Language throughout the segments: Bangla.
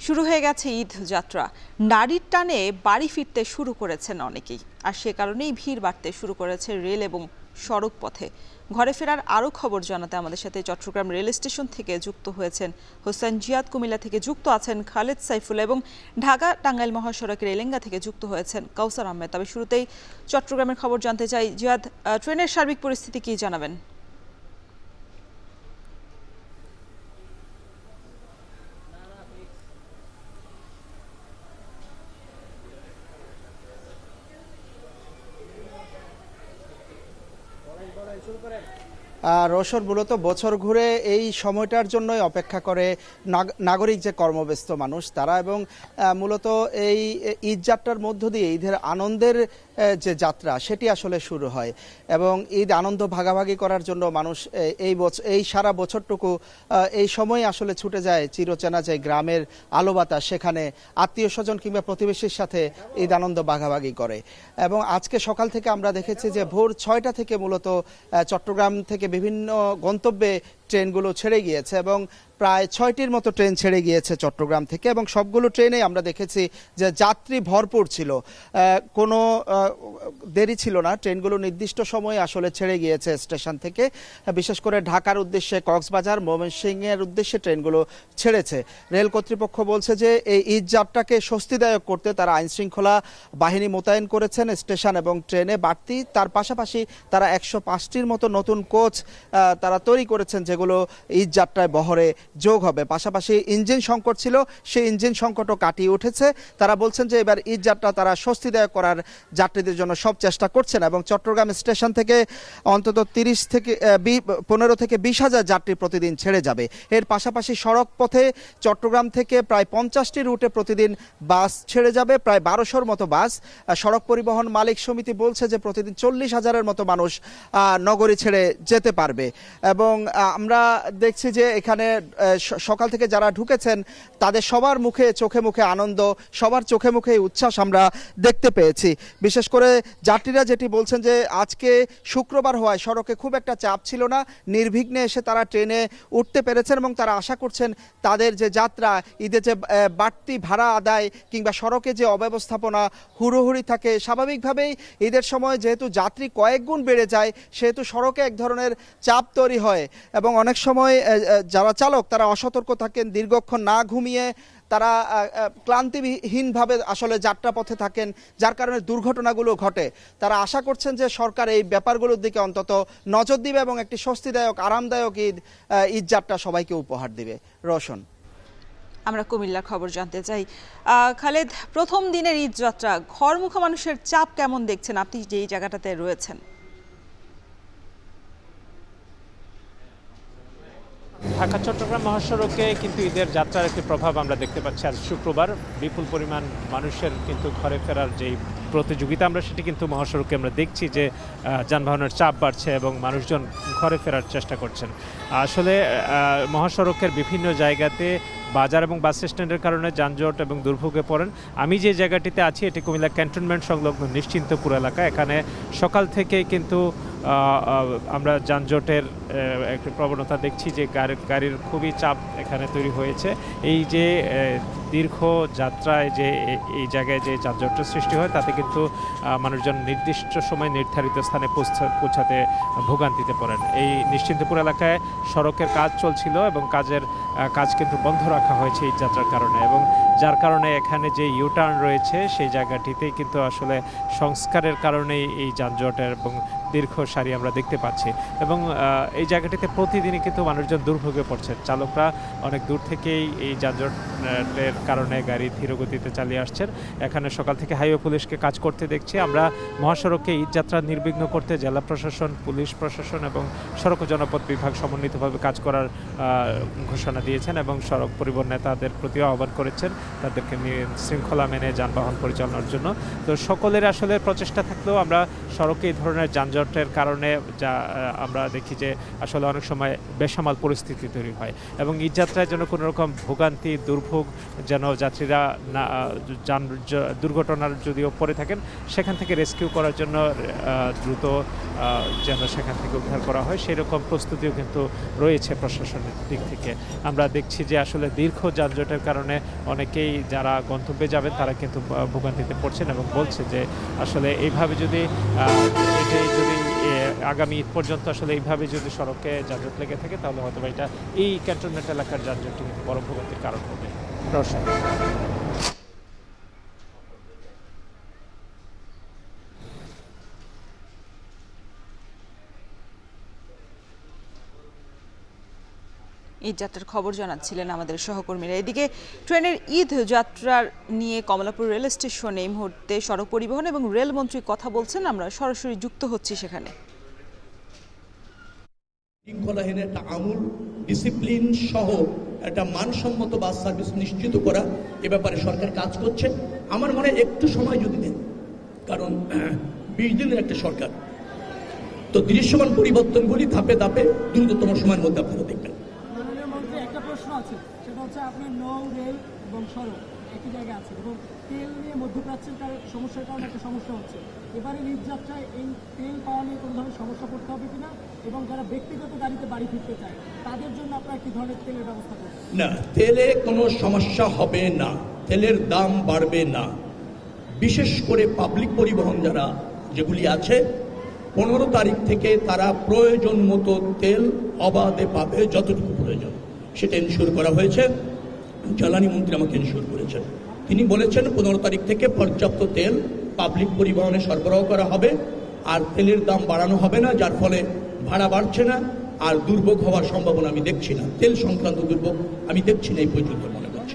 শুরু হয়ে গেছে ঈদ যাত্রা। নারীর টানে বাড়ি ফিরতে শুরু করেছেন অনেকেই, আর সে কারণেই ভিড় বাড়তে শুরু করেছে রেল এবং সড়ক পথে। ঘরে ফেরার আরও খবর জানাতে আমাদের সাথে চট্টগ্রাম রেল স্টেশন থেকে যুক্ত হয়েছেন হোসেন জিয়াদ, কুমিল্লা থেকে যুক্ত আছেন খালেদ সাইফুল্লাহ এবং ঢাকা টাঙ্গাইল মহাসড়কের এলেঙ্গা থেকে যুক্ত হয়েছেন কাউসার আহমেদ। তবে শুরুতেই চট্টগ্রামের খবর জানতে চাই। জিয়াদ, ট্রেনের সার্বিক পরিস্থিতি কি জানাবেন? রোশন, মূলত বছর ঘুরে এই সময়টার জন্যই অপেক্ষা করে নাগরিক যে কর্মব্যস্ত মানুষ তারা, এবং মূলত এই ঈদ যাত্রার মধ্য দিয়ে ঈদের আনন্দের যে যাত্রা সেটি আসলে শুরু হয় এবং ঈদ আনন্দ ভাগাভাগি করার জন্য মানুষ এই সারা বছরটুকু এই সময় আসলে ছুটে যায় চিরচেনা যে গ্রামের আলো বাতাস, সেখানে আত্মীয় স্বজন কিংবা প্রতিবেশীর সাথে ঈদ আনন্দ ভাগাভাগি করে। এবং আজকে সকাল থেকে আমরা দেখেছি যে ভোর 6টা থেকে মূলত চট্টগ্রাম থেকে বিভিন্ন গন্তব্যে ট্রেনগুলো ছেড়ে গিয়েছে এবং প্রায় 6টির মতো ট্রেন ছেড়ে গিয়েছে চট্টগ্রাম থেকে, এবং সবগুলো ট্রেনে আমরা দেখেছি যে যাত্রী ভরপুর ছিল, কোনো দেরি ছিল না। ট্রেনগুলো নির্দিষ্ট সময়ে আসলে ছেড়ে গিয়েছে স্টেশন থেকে, বিশেষ করে ঢাকার উদ্দেশ্যে, কক্সবাজার, ময়মনসিংহের উদ্দেশ্যে ট্রেনগুলো ছেড়েছে। রেল কর্তৃপক্ষ বলছে যে এই ঈদ যাত্রাকে স্বস্তিদায়ক করতে তারা আইনশৃঙ্খলা বাহিনী মোতায়েন করেছেন স্টেশন এবং ট্রেনে বাড়তি। তার পাশাপাশি তারা 105টির মতো নতুন কোচ তারা তৈরি করেছেন, যেগুলো ঈদ যাত্রায় বহরে যোগ হবে। পাশাপাশি ইঞ্জিন সংকট ছিল, সেই ইঞ্জিন সংকটও কাটিয়ে উঠেছে। তারা বলছেন যে এবার ঈদ যাত্রা তারা স্বস্তিদায়ক করার যাত্রীদের জন্য সব চেষ্টা করছেন এবং চট্টগ্রাম স্টেশন থেকে অন্তত 15 থেকে 20,000 যাত্রী প্রতিদিন ছেড়ে যাবে। এর পাশাপাশি সড়ক পথে চট্টগ্রাম থেকে প্রায় 50টি রুটে প্রতিদিন বাস ছেড়ে যাবে, প্রায় 1200-র মতো বাস। সড়ক পরিবহন মালিক সমিতি বলছে যে প্রতিদিন 40,000-এর মতো মানুষ নগরী ছেড়ে যেতে পারবে। এবং আমরা দেখছি যে এখানে সকাল থেকে যারা ঢুকেছেন তাদের সবার চোখে মুখে আনন্দ, সবার চোখে মুখে উচ্ছ্বাস আমরা দেখতে পেয়েছি। বিশেষ করে যাত্রীরা যেটি বলছেন যে আজকে শুক্রবার হওয়ায় সড়কে খুব একটা চাপ ছিল না, নির্বিঘ্নে এসে তারা ট্রেনে উঠতে পেরেছেন এবং তারা আশা করছেন তাদের যে যাত্রা, ঈদে যে বাড়তি ভাড়া আদায় কিংবা সড়কে যে অব্যবস্থাপনা হুড়োহুড়ি থাকে, স্বাভাবিকভাবেই ঈদের সময় যেহেতু যাত্রী কয়েক গুণ বেড়ে যায় সেহেতু সড়কে এক ধরনের চাপ তৈরি হয় এবং অনেক সময় যারা চালক তারা অসতর্ক থাকেন, দীর্ঘক্ষণ না ঘুমিয়ে তারা ক্লান্তিহীনভাবে আসলে যাত্রাপথে থাকেন, যার কারণে দুর্ঘটনাগুলো ঘটে। তারা আশা করছেন যে সরকার এই ব্যাপারগুলোর দিকে অন্তত নজর দিবে এবং একটি স্বস্তিদায়ক, আরামদায়ক ঈদ যাত্রা সবাইকে উপহার দিবে। রোশন, আমরা কুমিল্লার খবর জানতে চাই। খালেদ, প্রথম দিনের ঈদ যাত্রা ঘরমুখা মানুষের চাপ কেমন দেখছেন আপনি যেই জায়গাটাতে রয়েছেন? ঢাকা চট্টগ্রাম মহাসড়কে কিন্তু ঈদের যাত্রার একটি প্রভাব আমরা দেখতে পাচ্ছি। আজ শুক্রবার বিপুল পরিমাণ মানুষের কিন্তু ঘরে ফেরার যেই প্রতিযোগিতা আমরা সেটি কিন্তু মহাসড়কে আমরা দেখছি যে যানবাহনের চাপ বাড়ছে এবং মানুষজন ঘরে ফেরার চেষ্টা করছেন। আসলে মহাসড়কের বিভিন্ন জায়গাতে বাজার এবং বাস স্ট্যান্ডের কারণে যানজট এবং দুর্ভোগে পড়েন। আমি যে জায়গাটিতে আছি এটি কুমিল্লা ক্যান্টনমেন্ট সংলগ্ন নিশ্চিন্তপুর এলাকা। এখানে সকাল থেকেই কিন্তু আমরা যানজটের একটি প্রবণতা দেখছি যে গাড়ির খুবই চাপ এখানে তৈরি হয়েছে। এই যে দীর্ঘ যাত্রায় যে এই জায়গায় যে যানজটের সৃষ্টি হয় তাতে কিন্তু মানুষজন নির্দিষ্ট সময় নির্ধারিত স্থানে পৌঁছাতে ভোগান্তিতে পড়েন। এই নিশ্চিন্তপুর এলাকায় সড়কের কাজ চলছিল এবং কাজ কিন্তু বন্ধ রাখা হয়েছে এই যাত্রার কারণে, এবং যার কারণে এখানে যে ইউটার্ন রয়েছে সেই জায়গাটিতেই কিন্তু আসলে সংস্কারের কারণেই এই যানজটের এবং দীর্ঘ সারি আমরা দেখতে পাচ্ছি। এবং এই জায়গাটিতে প্রতিদিনই কিন্তু মানুষজন দুর্ভোগে পড়ছে। চালকরা অনেক দূর থেকেই এই যানজটের কারণে গাড়ি ধীরগতিতে চালিয়ে আসছেন। এখানে সকাল থেকে হাইওয়ে পুলিশকে কাজ করতে দেখছি আমরা। মহাসড়কে ঈদ যাত্রা নির্বিঘ্ন করতে জেলা প্রশাসন, পুলিশ প্রশাসন এবং সড়ক ও জনপথ বিভাগ সমন্বিতভাবে কাজ করার ঘোষণা দিয়েছেন এবং সড়ক পরিবহন নেতাদের প্রতিও আহ্বান করেছেন তাদেরকে শৃঙ্খলা মেনে যানবাহন পরিচালনার জন্য। তো সকলের আসলে প্রচেষ্টা থাকলেও আমরা সড়কে এই ধরনের যানজট যানজটের কারণে যা আমরা দেখি যে আসলে অনেক সময় বেসামাল পরিস্থিতি তৈরি হয় এবং ঈদযাত্রায় যেন কোনো রকম ভোগান্তি দুর্ভোগ যেন যাত্রীরা না দুর্ঘটনার যদিও পড়ে থাকেন সেখান থেকে রেস্কিউ করার জন্য দ্রুত যেন সেখান থেকে উদ্ধার করা হয় সেই রকম প্রস্তুতিও কিন্তু রয়েছে প্রশাসনের দিক থেকে। আমরা দেখছি যে আসলে দীর্ঘ যানজটের কারণে অনেকেই যারা গন্তব্যে যাবেন তারা কিন্তু ভোগান্তিতে পড়ছেন এবং বলছে যে আসলে এইভাবে যদি আগামী ঈদ পর্যন্ত আসলে এইভাবে যদি সড়কে যানজট লেগে থাকে তাহলে হয়তো এটা এই ক্যান্টনমেন্ট এলাকার যানজটটি কিন্তু বড় ভোগান্তির কারণ হবে। রওশন। ঈদ যাত্রার খবর জানাচ্ছিলেন আমাদের সহকর্মীরা। এদিকে ট্রেনের ঈদ যাত্রার নিয়ে কমলাপুর রেল স্টেশনে এই মুহূর্তে সড়ক পরিবহন এবং রেলমন্ত্রী কথা বলছেন, আমরা সরাসরি যুক্ত হচ্ছি সেখানে। শৃঙ্খলাহীন একটা আমূল ডিসিপ্লিন সহ একটা মানসম্মত বাস সার্ভিস নিশ্চিত করা, এ ব্যাপারে সরকার কাজ করছে। আমার মনে হয় একটু সময় যদি দেন, কারণ 20 দিনের একটা সরকার, তো দৃশ্যমান পরিবর্তনগুলি ধাপে ধাপে দ্রুততম সময়ের মধ্যে আপনারা দেখবেন। মাননীয় মন্ত্রী, একটা প্রশ্ন আছে, সেটা হচ্ছে আপনার নৌ, রেল এবং সড়ক একই জায়গায় আছে এবং তেল নিয়ে মধ্যপ্রাচ্যের সমস্যার কারণে একটা সমস্যা হচ্ছে। এবারে ঈদ যাত্রায় এই তেল পাওয়া নিয়ে কোনো ধরনের সমস্যা করতে হবে কিনা এবং যারা ব্যক্তিগত গাড়িতে বাড়ি ফিরতে চায় তাদের জন্য আপনারা কি ধরনের তেলের ব্যবস্থা করবেন? না, তেলে কোনো সমস্যা হবে না, তেলের দাম বাড়বে না। বিশেষ করে পাবলিক পরিবহন যারা যেগুলি আছে 15 তারিখ থেকে তারা প্রয়োজন মতো তেল অবাধে পাবে, যতটুকু প্রয়োজন সেটা ইনশিওর করা হয়েছে। জ্বালানি মন্ত্রী আমাকে ইনশিওর করেছেন, তিনি বলেছেন 15 তারিখ থেকে পর্যাপ্ত তেল পাবলিক পরিবহনে সরবরাহ করা হবে আর তেলের দাম বাড়ানো হবে না, যার ফলে ভাড়া বাড়ছে না আর দুর্ভোগ হওয়ার সম্ভাবনা আমি দেখছি না। তেল সংক্রান্ত দুর্ভোগ আমি দেখছি না এই পর্যন্ত, মনে করছি।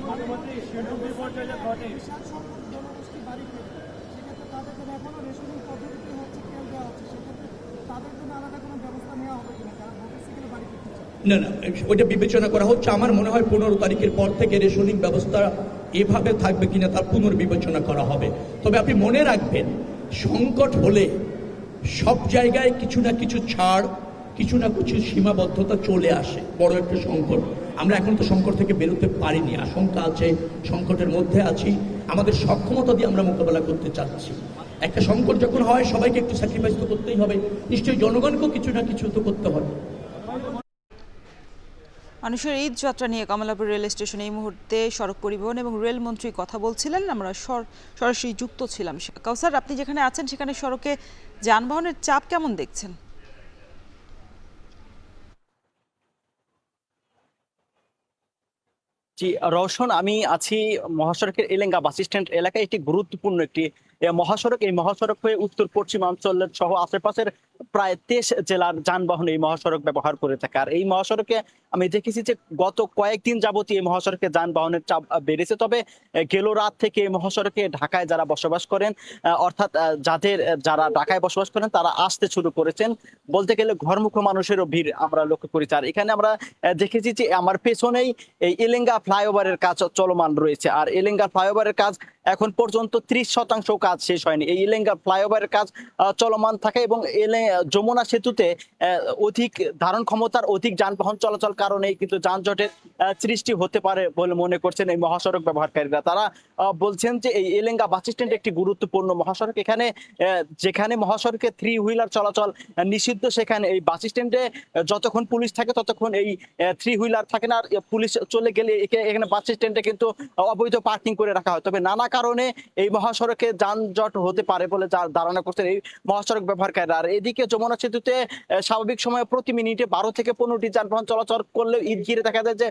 না না, ওইটা বিবেচনা করা হচ্ছে। আমার মনে হয় 15 তারিখের পর থেকে রেশনিং ব্যবস্থা এভাবে থাকবে কিনা তার পুনর্বিবেচনা করা হবে। তবে আপনি মনে রাখবেন, সংকট হলে সব জায়গায় কিছু না কিছু ছাড়, কিছু না কিছু সীমাবদ্ধতা চলে আসে। বড় একটা সংকট, আমরা এখন তো সংকট থেকে বেরোতে পারিনি, আশঙ্কা আছে, সংকটের মধ্যে আছি, আমাদের সক্ষমতা দিয়ে আমরা মোকাবেলা করতে চাচ্ছি। একটা সংকট যখন হয় সবাইকে একটু স্যাক্রিফাইস তো করতেই হবে, নিশ্চয়ই জনগণকেও কিছু না কিছু তো করতে হবে। মানুষের ঈদ যাত্রা নিয়ে কমলাপুর রেল স্টেশনে এই মুহূর্তে সড়ক পরিবহন এবং রেলমন্ত্রী কথা বলছিলেন, আমরা সরাসরি যুক্ত ছিলাম। কাউসার, আপনি যেখানে আছেন সেখানে সড়কে যানবাহনের চাপ কেমন দেখছেন? জি রওশন, আমি আছি মহাসড়কের এলেঙ্গা বাস স্ট্যান্ড এলাকায়। একটি গুরুত্বপূর্ণ একটি মহাসড়ক। এই মহাসড়ক হয়ে উত্তর পশ্চিমাঞ্চলের সহ আশেপাশের প্রায় 23 জেলার যানবাহন এই মহাসড়ক ব্যবহার করে থাকে। আর এই মহাসড়কে আমি দেখেছি যে গত কয়েকদিন যাবতীয় এই মহাসড়কে যানবাহনের চাপ বেড়েছে। তবে গেল রাত থেকে এই মহাসড়কে ঢাকায় যারা বসবাস করেন, অর্থাৎ যারা ঢাকায় বসবাস করেন তারা আসতে শুরু করেছেন। বলতে গেলে ঘরমুখো মানুষেরও ভিড় আমরা লক্ষ্য করেছি। আর এখানে আমরা দেখেছি যে আমার পেছনেই এই এলেঙ্গা ফ্লাইওভারের কাজ চলমান রয়েছে। আর এলেঙ্গা ফ্লাইওভারের কাজ এখন পর্যন্ত 30% কাজ শেষ হয়নি। এই এলেঙ্গা ফ্লাইওভারের কাজ চলমান থাকে এবং যমুনা সেতুতে অধিক ধারণ ক্ষমতার অধিক যানবাহন চলাচল কারণেই কিন্তু যানজটের সৃষ্টি হতে পারে বলে মনে করছেন এই মহাসড়ক ব্যবহারকারীরা। তারা বলছেন যে এই এলেঙ্গা বাস স্ট্যান্ড একটি গুরুত্বপূর্ণ মহাসড়ক। এখানে যেখানে মহাসড়কে 3 হুইলার চলাচল নিষিদ্ধ, সেখানে এই বাস স্ট্যান্ডে যতক্ষণ পুলিশ থাকে ততক্ষণ এই 3 হুইলার থাকে না। আর পুলিশ চলে গেলে এখানে বাস স্ট্যান্ডে কিন্তু অবৈধ পার্কিং করে রাখা হয়। তবে নানা কারণে এই মহাসড়কে যানজট হতে পারে বলে ধারণা করছেন এই মহাসড়ক ব্যবহারকারীরা। আর এদিকে যমুনা সেতুতে স্বাভাবিক সময়ে প্রতি মিনিটে 12 থেকে 15টি যানবাহন চলাচল করলেও ঈদ ঘিরে দেখা যায় যে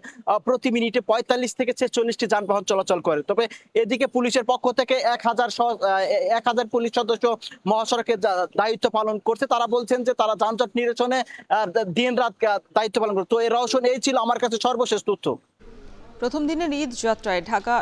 প্রতি মিনিটে 45 থেকে 46টি যানবাহন চলাচল করে। তবে এদিকে পুলিশের পক্ষ থেকে 1000 পুলিশ সদস্য মহাসড়কে দায়িত্ব পালন করছে। তারা বলছেন যে তারা যানজট নিরসনে দিন রাত দায়িত্ব পালন করে। তো এই রওশন, এই ছিল আমার কাছে সর্বশেষ তথ্য। প্রথম দিনের ঈদ যাত্রায় ঢাকা